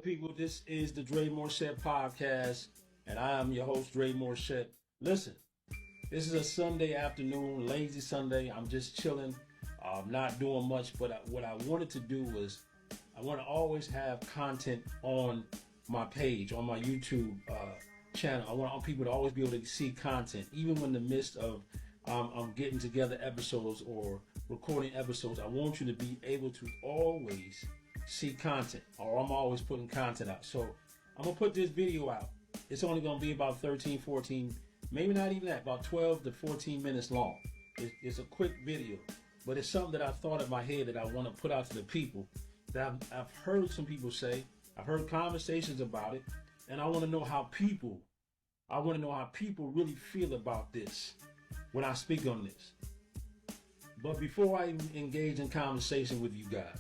people, this is the Dre Morissette podcast, and I am your host, Dre Morissette. Listen, this is a Sunday afternoon, lazy Sunday. I'm just chilling, not doing much, but what I wanted to do was I want to always have content on my page, on my YouTube channel. I want people to always be able to see content, even when in the midst of I'm getting together episodes or recording episodes. I want you to be able to always see content, or I'm always putting content out. So I'm gonna put this video out. It's only gonna be about 13, 14, maybe not even that, about 12 to 14 minutes long. It's a quick video, but it's something that I thought in my head that I want to put out to the people that I've heard some people say. I've heard conversations about it, and I want to know how people really feel about this when I speak on this. But before I even engage in conversation with you guys,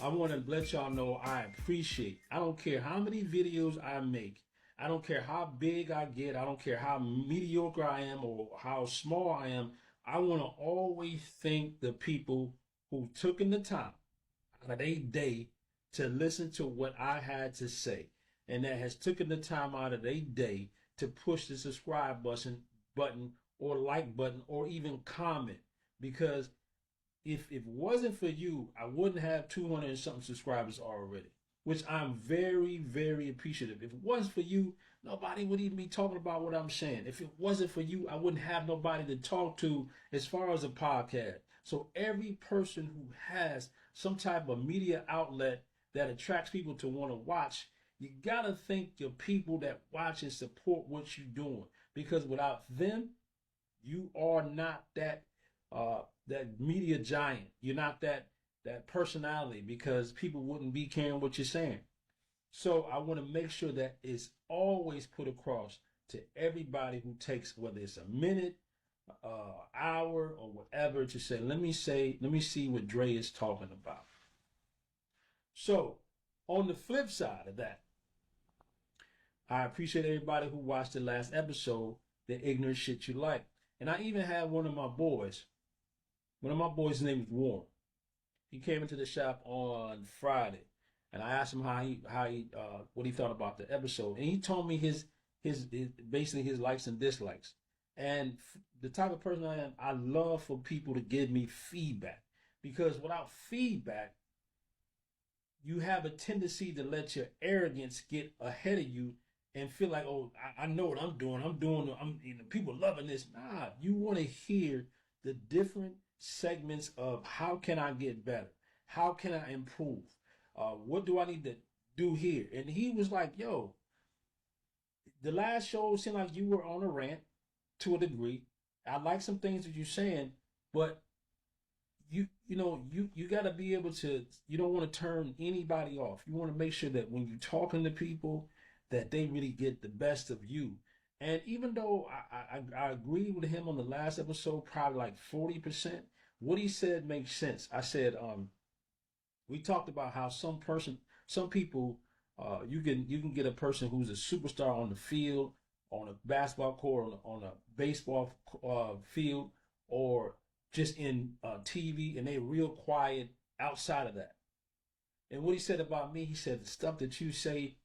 I want to let y'all know I don't care how many videos I make. I don't care how big I get. I don't care how mediocre I am or how small I am. I want to always thank the people who took in the time out of their day to listen to what I had to say, and that has taken the time out of their day to push the subscribe button or like button or even comment. Because if it wasn't for you, I wouldn't have 200 and something subscribers already, which I'm very, very appreciative. If it wasn't for you, nobody would even be talking about what I'm saying. If it wasn't for you, I wouldn't have nobody to talk to as far as a podcast. So every person who has some type of media outlet that attracts people to want to watch, you got to thank your people that watch and support what you're doing. Because without them, you are not that media giant. You're not that personality, because people wouldn't be caring what you're saying. So I want to make sure that it's always put across to everybody who takes, whether it's a minute, hour, or whatever, to say, let me see what Dre is talking about. So on the flip side of that, I appreciate everybody who watched the last episode, the ignorant shit you like. And I even had one of my boys' name is Warren. He came into the shop on Friday, and I asked him what he thought about the episode, and he told me his basically his likes and dislikes. And the type of person I am, I love for people to give me feedback, because without feedback, you have a tendency to let your arrogance get ahead of you and feel like, oh, I know what I'm doing. People loving this. Nah, you want to hear the different segments of how can I get better? How can I improve? What do I need to do here? And he was like, yo, the last show seemed like you were on a rant to a degree. I like some things that you're saying, but you got to be able to, you don't want to turn anybody off. You want to make sure that when you're talking to people, that they really get the best of you. And even though I agree with him on the last episode, probably like 40%, what he said makes sense. I said, we talked about how some people, you can get a person who's a superstar on the field, on a basketball court, on a baseball field, or just in TV, and they're real quiet outside of that. And what he said about me, he said the stuff that you say,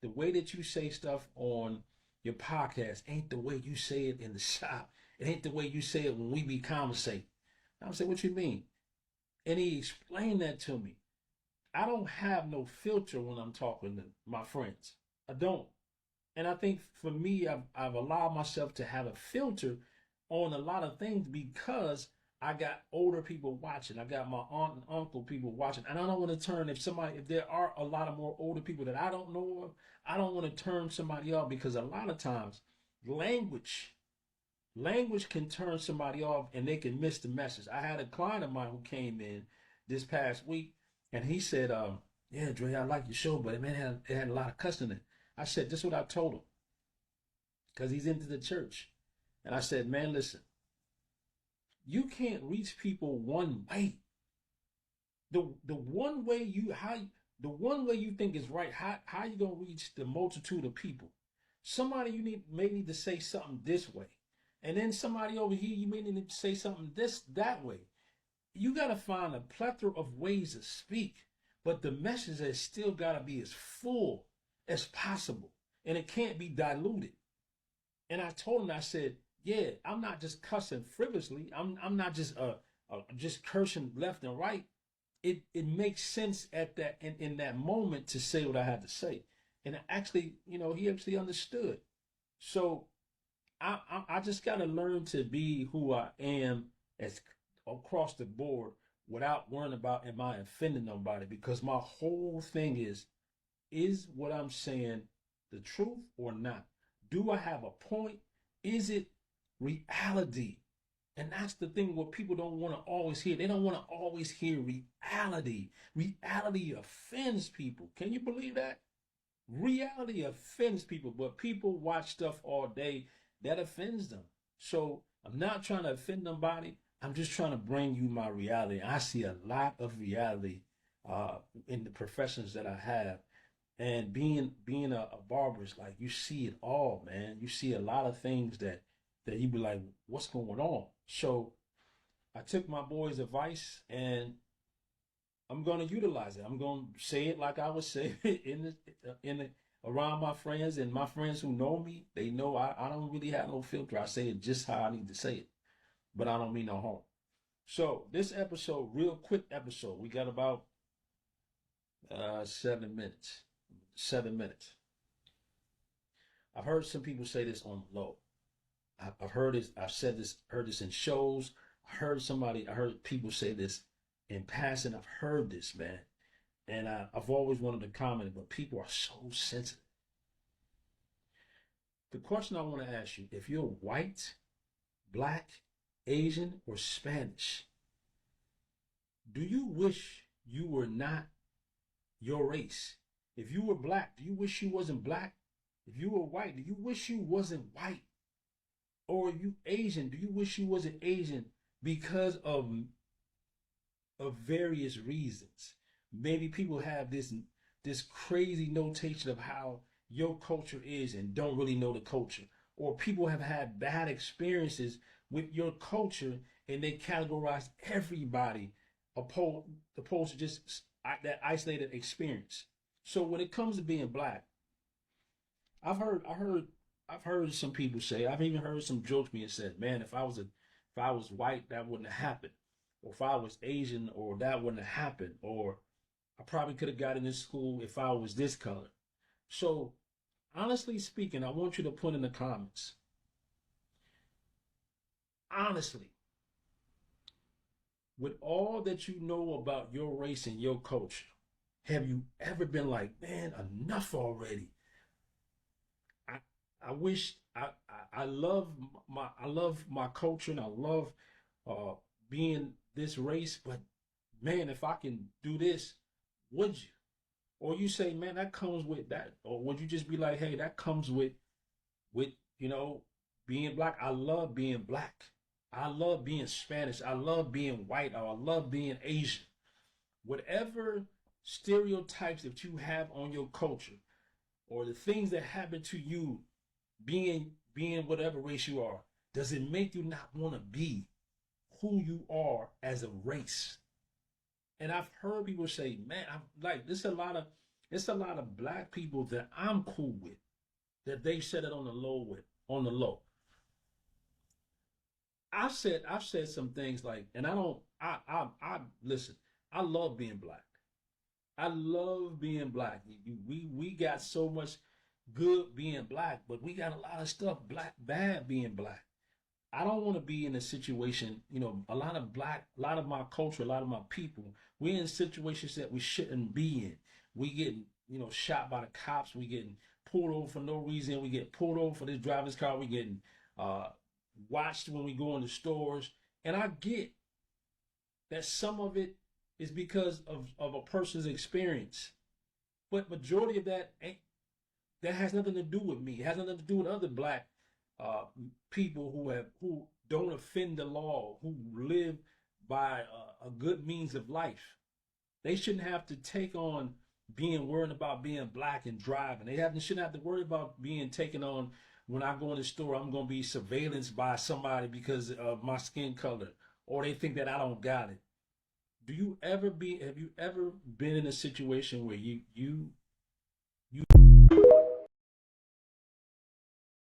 the way that you say stuff on your podcast ain't the way you say it in the shop. It ain't the way you say it when we be conversating. I'm saying, what you mean? And he explained that to me. I don't have no filter when I'm talking to my friends. I don't. And I think for me, I've allowed myself to have a filter on a lot of things because I got older people watching. I got my aunt and uncle people watching. And I don't want to turn, if there are a lot of more older people that I don't know of, I don't want to turn somebody off, because a lot of times language can turn somebody off and they can miss the message. I had a client of mine who came in this past week, and he said, yeah, Dre, I like your show, but it had a lot of cussing in it. I said, this is what I told him, because he's into the church. And I said, man, listen, you can't reach people one way. The one way you think is right, how you gonna reach the multitude of people? Somebody may need to say something this way, and then somebody over here you may need to say something that way. You gotta find a plethora of ways to speak. but the message has still got to be as full as possible, and it can't be diluted. And I told him, I said, yeah, I'm not just cussing frivolously. I'm not just cursing left and right. It makes sense at that in that moment to say what I had to say, and actually, he actually understood. So I just got to learn to be who I am as across the board without worrying about am I offending nobody, because my whole thing is what I'm saying the truth or not? Do I have a point? Is it reality? And that's the thing what people don't want to always hear. They don't want to always hear reality. Reality offends people. Can you believe that? Reality offends people, but people watch stuff all day that offends them. So I'm not trying to offend nobody. I'm just trying to bring you my reality. I see a lot of reality in the professions that I have. And being a barber is like you see it all, man. You see a lot of things that you be like, what's going on? So I took my boy's advice and I'm gonna utilize it. I'm gonna say it like I would say it in the around my friends, and my friends who know me, they know I don't really have no filter. I say it just how I need to say it, but I don't mean no harm. So this episode, real quick episode, we got about 7 minutes. 7 minutes. I've heard some people say this on the low. I've heard this. I've said this. Heard this in shows. I heard people say this in passing. I've heard this, man, and I've always wanted to comment, but people are so sensitive. The question I want to ask you: if you're white, black, Asian, or Spanish, do you wish you were not your race? If you were black, do you wish you wasn't black? If you were white, do you wish you wasn't white? Or you Asian, do you wish you wasn't Asian because of various reasons? Maybe people have this crazy notation of how your culture is and don't really know the culture. Or people have had bad experiences with your culture and they categorize everybody opposed to just that isolated experience. So when it comes to being black, I've heard some people say, I've even heard some jokes being said, man, if I was white, that wouldn't have happened. Or if I was Asian, or that wouldn't have happened. Or I probably could have got in this school if I was this color. So honestly speaking, I want you to put in the comments. Honestly, with all that you know about your race and your culture, have you ever been like, man, enough already? I I wish I love my culture and I love uh being this race, but man, if I can do this, would you? Or you say, man, that comes with that, or would you just be like, hey, that comes with you know being black? I love being black. I love being Spanish. I love being white, or I love being Asian. Whatever stereotypes that you have on your culture, or the things that happen to you being whatever race you are, does it make you not want to be who you are as a race? And I've heard people say, man, I'm like, there's a lot of black people that I'm cool with, that they said it on the low with, on the low. I've said some things like, and I don't I listen, I love being black. I love being black. We got so much good being black, but we got a lot of stuff black bad being black. I don't want to be in a situation, a lot of my culture, a lot of my people, we're in situations that we shouldn't be in. We getting, shot by the cops. We getting pulled over for no reason. We get pulled over for this driver's car. We getting uh, watched when we go in the stores. And I get that some of it is because of a person's experience. But majority of that has nothing to do with me. It has nothing to do with other black uh, people who don't offend the law, who live by a good means of life. They shouldn't have to take on being worried about being black and driving. Shouldn't have to worry about being taken on when I go in the store. I'm going to be surveillanced by somebody because of my skin color, or they think that I don't got it. have you ever been in a situation where you